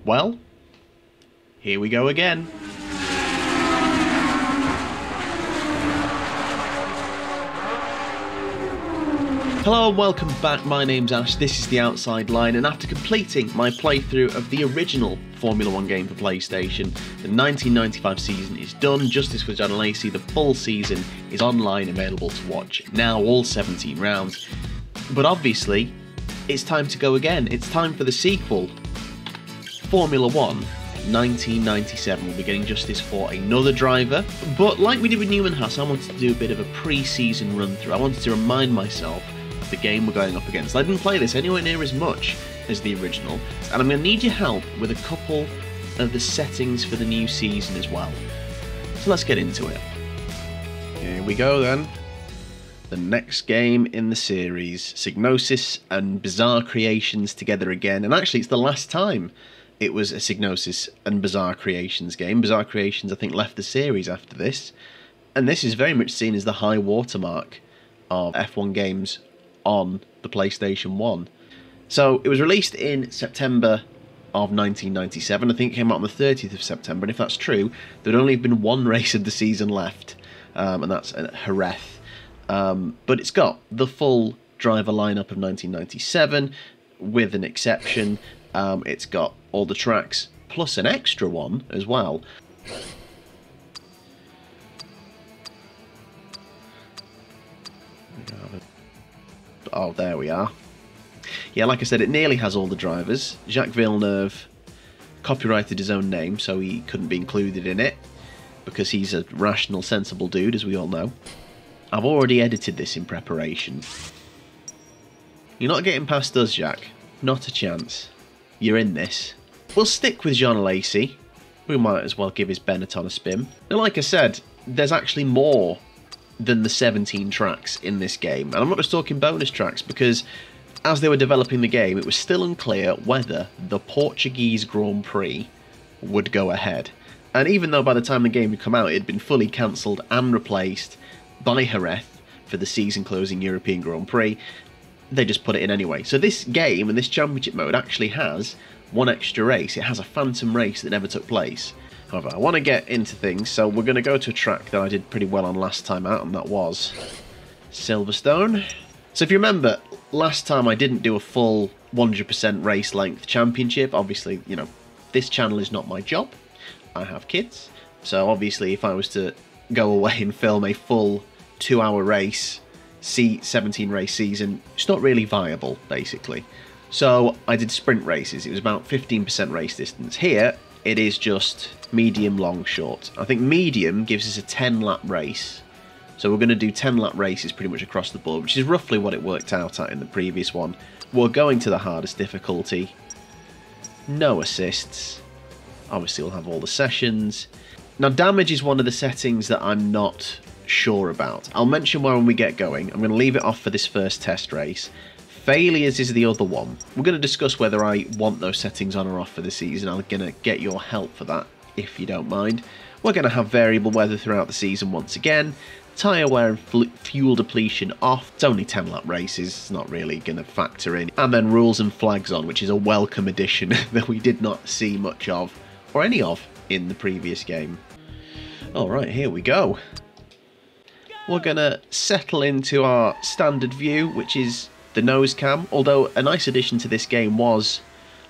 Well, here we go again. Hello and welcome back, my name's Ash, this is The Outside Line, and after completing my playthrough of the original Formula 1 game for PlayStation, the 1995 season is done. Justice for John Alesi, the full season is online, available to watch now, all 17 rounds. But obviously, it's time to go again. It's time for the sequel, Formula 1 1997. We'll be getting justice for another driver, but like we did with Newman Haas, I wanted to do a bit of a pre-season run through. I wanted to remind myself the game we're going up against. I didn't play this anywhere near as much as the original, and I'm going to need your help with a couple of the settings for the new season as well. So let's get into it. Here we go then. The next game in the series, Psygnosis and Bizarre Creations together again, and actually it's the last time it was a Psygnosis and Bizarre Creations game. Bizarre Creations, I think, left the series after this, and this is very much seen as the high watermark of F1 games on the PlayStation 1. So it was released in September of 1997. I think it came out on the 30th of September, and if that's true, there'd only have been one race of the season left, and that's at Jerez. But it's got the full driver lineup of 1997, with an exception. It's got all the tracks, plus an extra one as well. Oh, there we are. Yeah, like I said, it nearly has all the drivers. Jacques Villeneuve copyrighted his own name, so he couldn't be included in it, because he's a rational, sensible dude, as we all know. I've already edited this in preparation. You're not getting past us, Jacques. Not a chance. You're in this. We'll stick with Jean Alesi. We might as well give his Benetton a spin. Now, like I said, there's actually more than the 17 tracks in this game, and I'm not just talking bonus tracks, because as they were developing the game it was still unclear whether the Portuguese Grand Prix would go ahead, and even though by the time the game had come out it had been fully cancelled and replaced by Jerez for the season closing European Grand Prix, they just put it in anyway. So this game and this championship mode actually has one extra race. It has a phantom race that never took place. However, I want to get into things, so we're going to go to a track that I did pretty well on last time out, and that was Silverstone. So if you remember, last time I didn't do a full 100% race length championship. Obviously, you know, this channel is not my job. I have kids. So obviously if I was to go away and film a full 2-hour race, 17 race season, it's not really viable, basically. So I did sprint races. It was about 15% race distance. Here, it is just medium, long, short. I think medium gives us a 10-lap race. So we're going to do 10-lap races pretty much across the board, which is roughly what it worked out at in the previous one. We're going to the hardest difficulty. No assists. Obviously we'll have all the sessions. Now damage is one of the settings that I'm not sure about. I'll mention where when we get going. I'm going to leave it off for this first test race. Failures is the other one. We're going to discuss whether I want those settings on or off for the season. I'm going to get your help for that, if you don't mind. We're going to have variable weather throughout the season once again. Tyre wear and fuel depletion off. It's only 10-lap races, it's not really going to factor in. And then rules and flags on, which is a welcome addition that we did not see much of, or any of, in the previous game. Alright, here we go. We're going to settle into our standard view, which is the nose cam, although a nice addition to this game was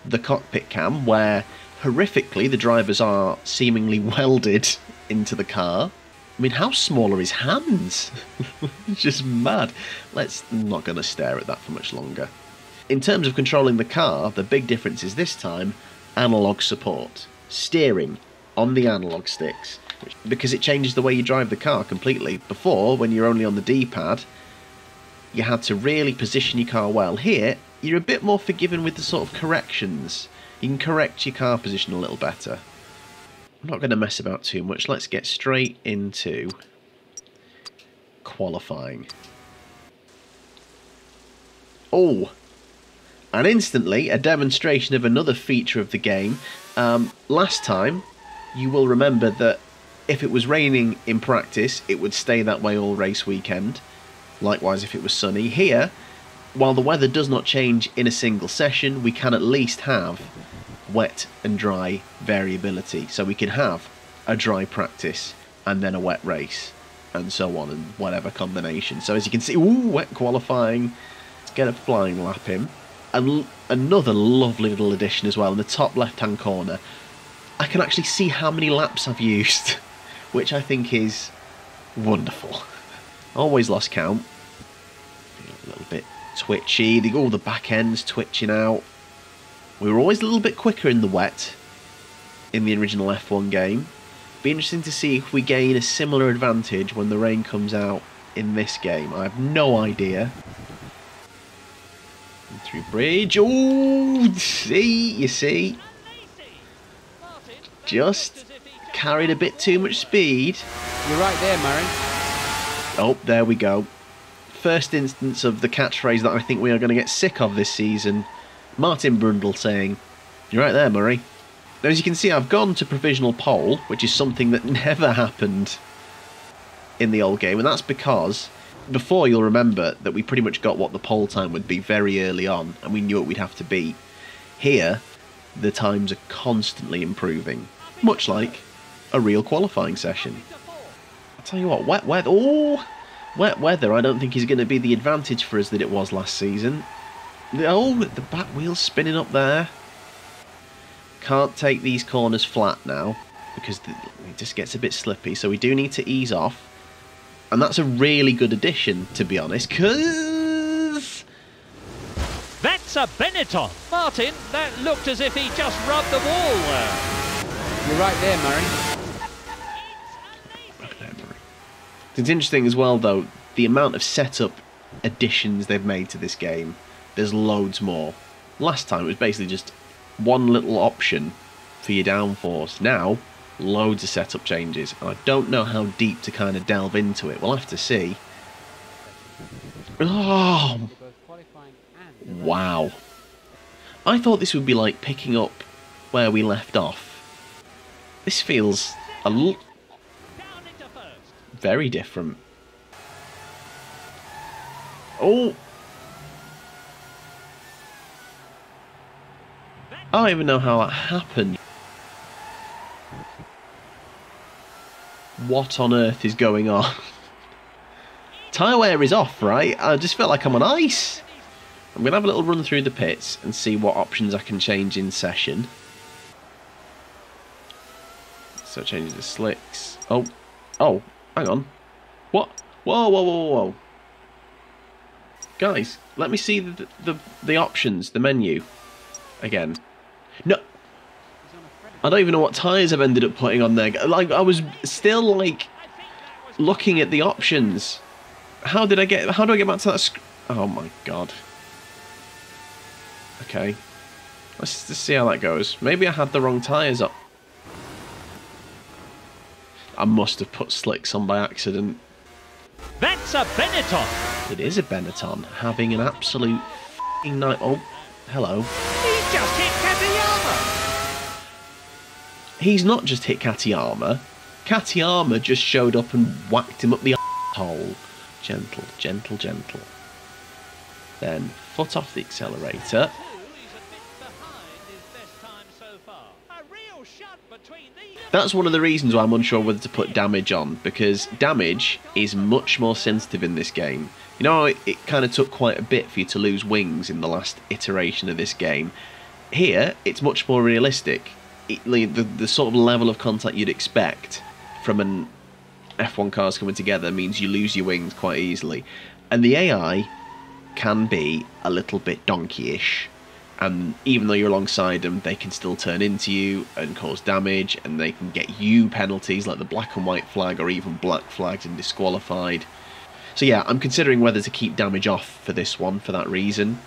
the cockpit cam, where horrifically the drivers are seemingly welded into the car. I mean, how small are his hands? It's just mad. I'm not going to stare at that for much longer. In terms of controlling the car, the big difference is this time analog support. Steering on the analog sticks, because it changes the way you drive the car completely. Before, when you're only on the D-pad, you had to really position your car well. Here, you're a bit more forgiving with the sort of corrections. You can correct your car position a little better. I'm not going to mess about too much. Let's get straight into qualifying. Oh, and instantly a demonstration of another feature of the game. Last time, you will remember that if it was raining in practice, it would stay that way all race weekend. Likewise, if it was sunny. Here, while the weather does not change in a single session, we can at least have wet and dry variability. So we can have a dry practice and then a wet race, and so on, and whatever combination. So as you can see, ooh, wet qualifying. Let's get a flying lap in. And another lovely little addition as well in the top left-hand corner. I can actually see how many laps I've used, which I think is wonderful. Always lost count. A little bit twitchy. All the back end's twitching out. We were always a little bit quicker in the wet in the original F1 game. Be interesting to see if we gain a similar advantage when the rain comes out in this game. I have no idea. Through bridge. Oh, you see. Just carried a bit too much speed. You're right there, Murray. Oh, there we go. First instance of the catchphrase that I think we are going to get sick of this season. Martin Brundle saying, "You're right there, Murray." Now, as you can see, I've gone to provisional pole, which is something that never happened in the old game, and that's because before, you'll remember that we pretty much got what the pole time would be very early on, and we knew what we'd have to beat. Here, the times are constantly improving, much like a real qualifying session. I'll tell you what, wet weather, oh, wet weather I don't think is going to be the advantage for us that it was last season. Oh, the back wheel's spinning up there. Can't take these corners flat now, because it just gets a bit slippy, so we do need to ease off. And that's a really good addition, to be honest, because... That's a Benetton. Martin, that looked as if he just rubbed the wall there. You're right there, Murray. It's interesting as well, though, the amount of setup additions they've made to this game. There's loads more. Last time it was basically just one little option for your downforce. Now, loads of setup changes, and I don't know how deep to kind of delve into it. We'll have to see. Oh, wow. I thought this would be like picking up where we left off. This feels very different. Oh, I don't even know how that happened. What on earth is going on? Tyre wear is off, right? I just felt like I'm on ice. I'm going to have a little run through the pits and see what options I can change in session. So changing the slicks. Oh, hang on. What? Whoa. Guys, let me see the options, the menu. Again. No. I don't even know what tyres I've ended up putting on there. Like, I was still, like, looking at the options. How do I get back to that oh my god. Okay. Let's just see how that goes. Maybe I had the wrong tyres up. I must have put slicks on by accident. That's a Benetton. It is a Benetton, having an absolute f***ing night. Oh, hello. He's just hit Katayama. He's not just hit Katayama. Katayama just showed up and whacked him up the hole. Gentle. Then foot off the accelerator. That's one of the reasons why I'm unsure whether to put damage on, because damage is much more sensitive in this game. You know, it kind of took quite a bit for you to lose wings in the last iteration of this game. Here, it's much more realistic. The sort of level of contact you'd expect from an F1 cars coming together means you lose your wings quite easily. And the AI can be a little bit donkey-ish. And even though you're alongside them, they can still turn into you and cause damage, and they can get you penalties like the black and white flag or even black flags and disqualified. So yeah, I'm considering whether to keep damage off for this one for that reason.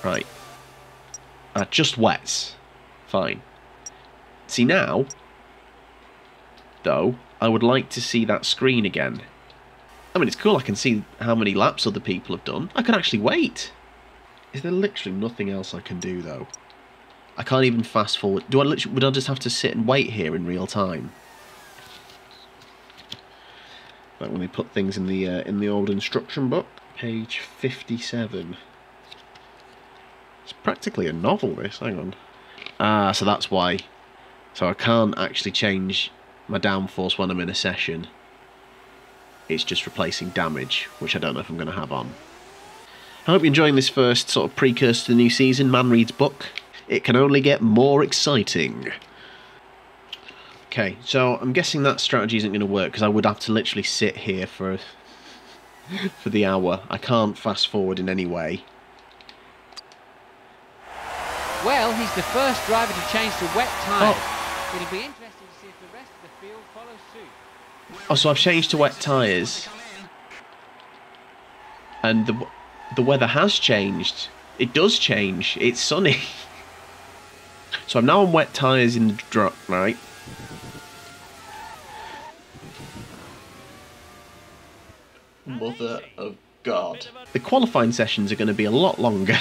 Right. Just wets. Fine. See now, though, I would like to see that screen again. I mean, it's cool, I can see how many laps other people have done. I can actually wait. Is there literally nothing else I can do, though? I can't even fast forward. Would I just have to sit and wait here in real time? Like when they put things in the old instruction book, page 57. It's practically a novel, this. Hang on. Ah, so that's why. So I can't actually change my downforce when I'm in a session. It's just replacing damage, which I don't know if I'm going to have on. I hope you're enjoying this first sort of precursor to the new season, Man Reads Book. It can only get more exciting. Okay, so I'm guessing that strategy isn't going to work, because I would have to literally sit here for the hour. I can't fast forward in any way. Well, he's the first driver to change to wet tyres. It'll be interesting to see if the rest of the field follows suit. Oh, so I've changed to wet tyres. And the weather has changed. It does change. It's sunny. So I'm now on wet tyres in the drop, right? Mother of God. The qualifying sessions are going to be a lot longer.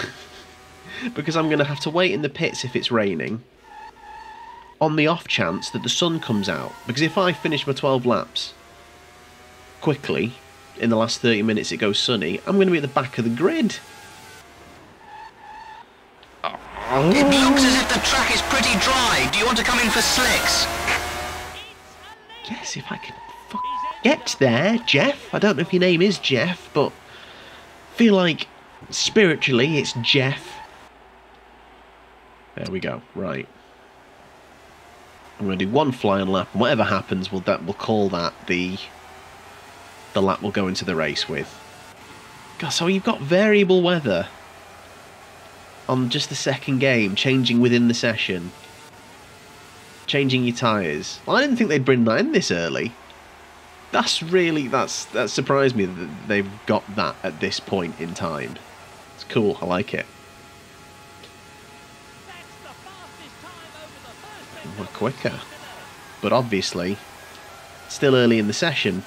Because I'm going to have to wait in the pits if it's raining. On the off chance that the sun comes out. Because if I finish my 12 laps quickly, in the last 30 minutes it goes sunny, I'm going to be at the back of the grid. It looks as if the track is pretty dry. Do you want to come in for slicks? Yes, if I can get there, Jeff. I don't know if your name is Jeff, but feel like spiritually it's Jeff. There we go. Right. I'm going to do one flying lap, and whatever happens, we'll call that the lap we'll go into the race with. God, so you've got variable weather on just the second game, changing within the session, changing your tyres. Well, I didn't think they'd bring that in this early. That surprised me that they've got that at this point in time. It's cool. I like it. We're quicker, but obviously still early in the session,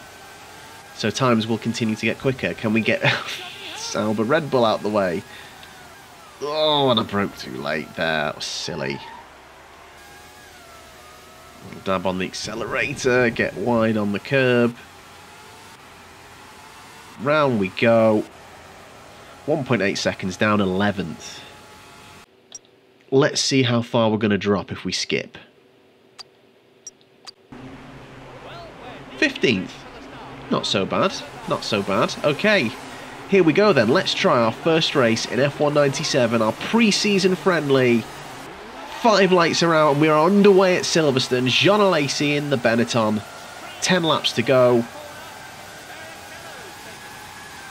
so times will continue to get quicker. Can we get Sauber Red Bull out the way? Oh, and I broke too late there. That was silly. Dab on the accelerator, get wide on the curb. Round we go. 1.8 seconds down, 11th. Let's see how far we're going to drop if we skip. 15th. Not so bad. Not so bad. Okay. Here we go then. Let's try our first race in F197. Our pre-season friendly. 5 lights are out and we are underway at Silverstone. Jean Alesi in the Benetton. 10 laps to go.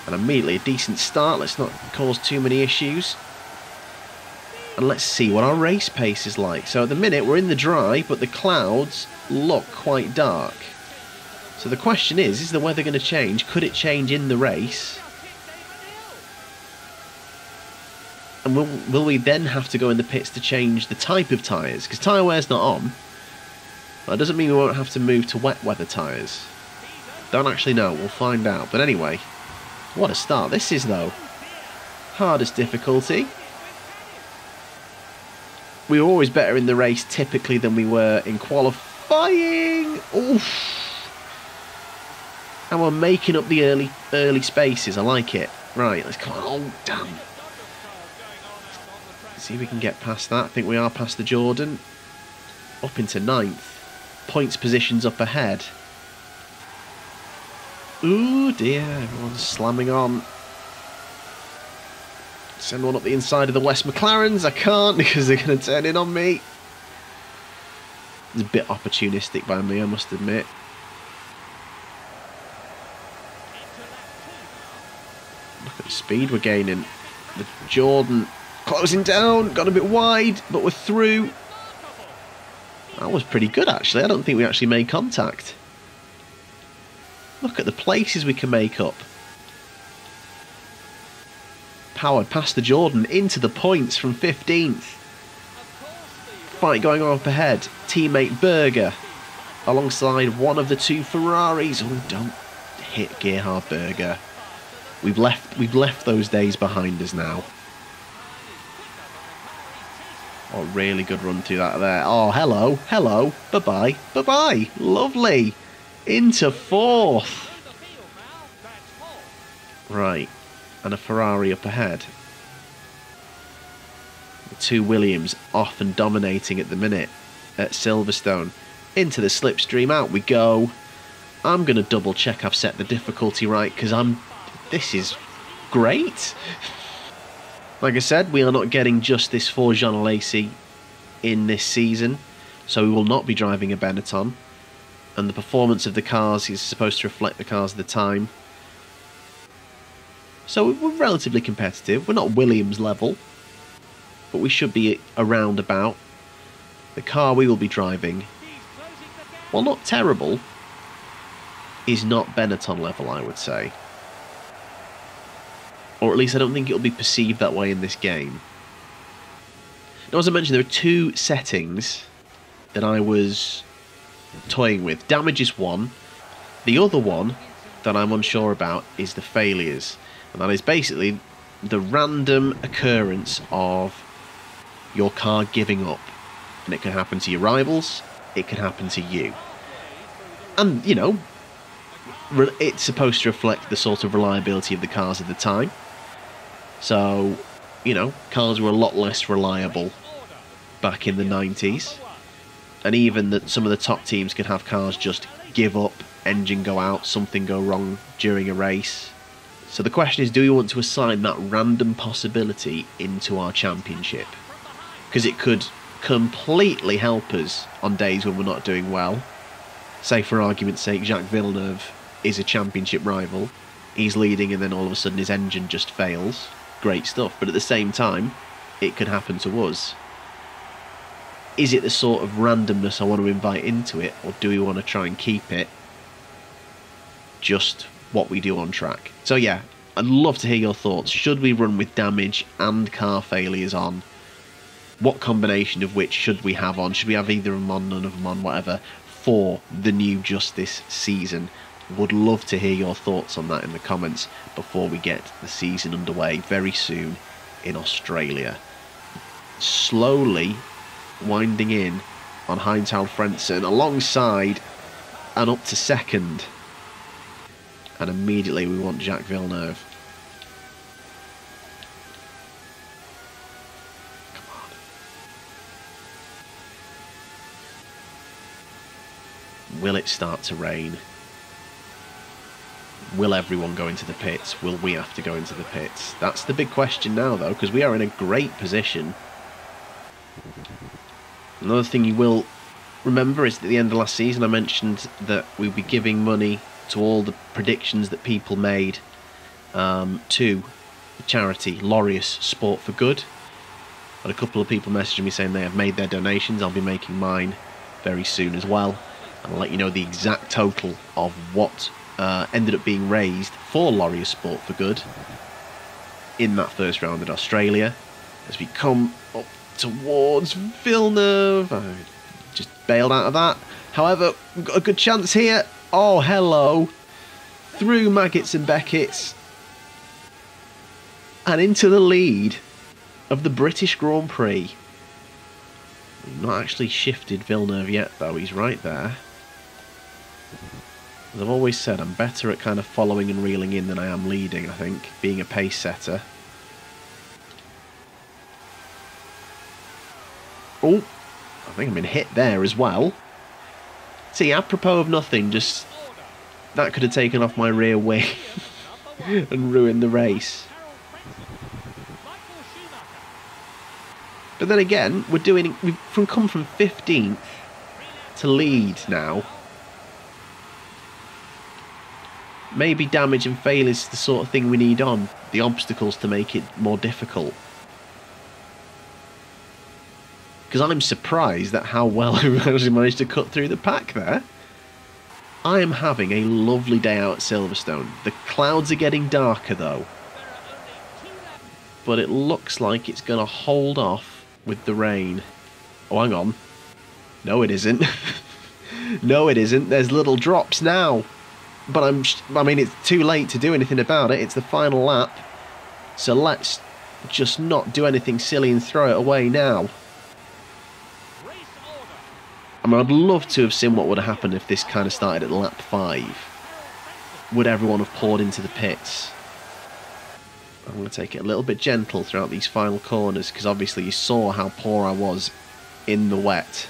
And immediately a decent start. Let's not cause too many issues. And let's see what our race pace is like. So at the minute we're in the dry, but the clouds look quite dark. So the question is the weather going to change? Could it change in the race? And will we then have to go in the pits to change the type of tyres? Because tyre wear's not on. That doesn't mean we won't have to move to wet weather tyres. Don't actually know. We'll find out. But anyway, what a start this is though. Hardest difficulty. We were always better in the race typically than we were in qualifying. Oof. And we're making up the early spaces. I like it. Right, let's come on. Oh, damn. Let's see if we can get past that. I think we are past the Jordan. Up into 9th. Points positions up ahead. Ooh, dear. Everyone's slamming on. Send one up the inside of the West McLarens. I can't because they're going to turn in on me. It's a bit opportunistic by me, I must admit. Look at the speed we're gaining. The Jordan closing down. Got a bit wide, but we're through. That was pretty good, actually. I don't think we actually made contact. Look at the places we can make up. Powered past the Jordan into the points from 15th. Fight going on up ahead. Teammate Berger alongside one of the 2 Ferraris. Oh, don't hit Gerhard Berger. We've left those days behind us now. Oh, really good run through that there. Oh, hello, hello, bye-bye, bye-bye. Lovely. Into 4th. Right. And a Ferrari up ahead. The two Williams off and dominating at the minute at Silverstone. Into the slipstream, out we go. I'm going to double check I've set the difficulty right, because this is great. Like I said, we are not getting justice for Jean Alesi in this season, so we will not be driving a Benetton, and the performance of the cars is supposed to reflect the cars of the time. So we're relatively competitive. We're not Williams level, but we should be around about. The car we will be driving, while not terrible, is not Benetton level, I would say. Or at least I don't think it'll be perceived that way in this game. Now, as I mentioned, there are two settings that I was toying with. Damage is one. The other one that I'm unsure about is the failures. And that is basically the random occurrence of your car giving up. And it can happen to your rivals, it can happen to you. And, you know, it's supposed to reflect the sort of reliability of the cars at the time. So, you know, cars were a lot less reliable back in the 90s. And even that some of the top teams could have cars just give up, engine go out, something go wrong during a race. So the question is, do we want to assign that random possibility into our championship? Because it could completely help us on days when we're not doing well. Say, for argument's sake, Jacques Villeneuve is a championship rival. He's leading and then all of a sudden his engine just fails. Great stuff. But at the same time, it could happen to us. Is it the sort of randomness I want to invite into it, or do we want to try and keep it just what we do on track? So yeah, I'd love to hear your thoughts. Should we run with damage and car failures on? What combination of which should we have on? Should we have either of them on, none of them on, whatever, for the new Justice season? Would love to hear your thoughts on that in the comments before we get the season underway very soon in Australia. Slowly winding in on Heinz-Harald Frentzen alongside and up to second. And immediately we want Jacques Villeneuve. Will it start to rain? Will everyone go into the pits? Will we have to go into the pits? That's the big question now, though, because we are in a great position. Another thing you will remember is that at the end of last season I mentioned that we'd be giving money to all the predictions that people made to the charity Laureus Sport for Good. But a couple of people messaging me saying they have made their donations. I'll be making mine very soon as well. I'll let you know the exact total of what ended up being raised for Laureus Sport for Good in that first round at Australia. As we come up towards Villeneuve, I just bailed out of that. However, we've got a good chance here. Oh, hello. Through Maggots and Beckett's and into the lead of the British Grand Prix. We've not actually shifted Villeneuve yet, though. He's right there. As I've always said, I'm better at kind of following and reeling in than I am leading, I think, being a pace setter. Oh, I think I've been hit there as well. See, apropos of nothing, just that could have taken off my rear wing and ruined the race. But then again, we've come from 15th to lead now. Maybe damage and fail is the sort of thing we need on, the obstacles to make it more difficult. Because I'm surprised at how well we actually managed to cut through the pack there. I am having a lovely day out at Silverstone. The clouds are getting darker though. But it looks like it's going to hold off with the rain. Oh, hang on. No, it isn't. No, it isn't. There's little drops now. But I mean, it's too late to do anything about it. It's the final lap. So let's just not do anything silly and throw it away now. I mean, I'd love to have seen what would have happened if this kind of started at lap 5. Would everyone have poured into the pits? I'm going to take it a little bit gentle throughout these final corners, because obviously you saw how poor I was in the wet.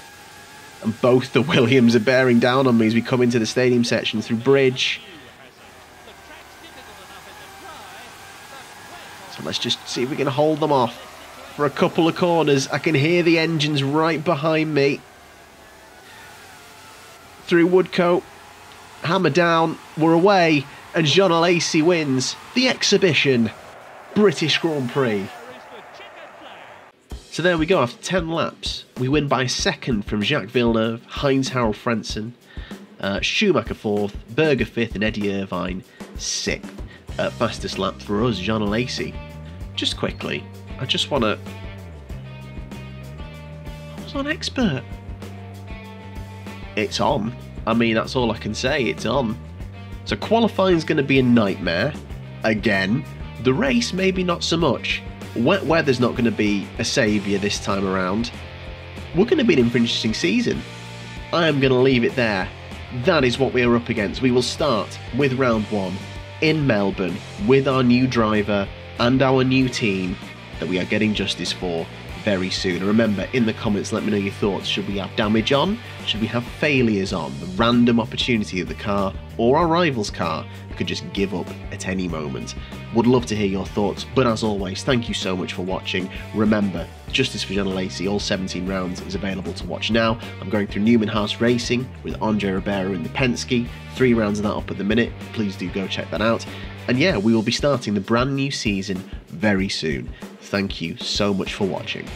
And both the Williams are bearing down on me as we come into the stadium section through bridge. So let's just see if we can hold them off for a couple of corners. I can hear the engines right behind me. Through Woodcote. Hammer down. We're away. And Jean Alesi wins the exhibition British Grand Prix. So there we go, after 10 laps, we win by a second from Jacques Villeneuve, Heinz-Harald Frentzen, Schumacher 4th, Berger 5th and Eddie Irvine 6th. Fastest lap for us, Jean Alesi. Just quickly, I just want to... I was on expert. It's on. I mean, that's all I can say, it's on. So qualifying's going to be a nightmare. Again. The race, maybe not so much. Wet weather's not going to be a saviour this time around. We're going to be in for an interesting season. I am going to leave it there. That is what we are up against. We will start with round 1 in Melbourne with our new driver and our new team that we are getting justice for very soon. And remember, in the comments, let me know your thoughts. Should we have damage on? Should we have failures on? The random opportunity of the car or our rival's car could just give up at any moment. Would love to hear your thoughts, but as always, thank you so much for watching. Remember, Justice for Jean Alesi, all 17 rounds is available to watch now. I'm going through Newman Haas Racing with Andre Ribeiro in the Penske. 3 rounds of that up at the minute. Please do go check that out. And yeah, we will be starting the brand new season very soon. Thank you so much for watching.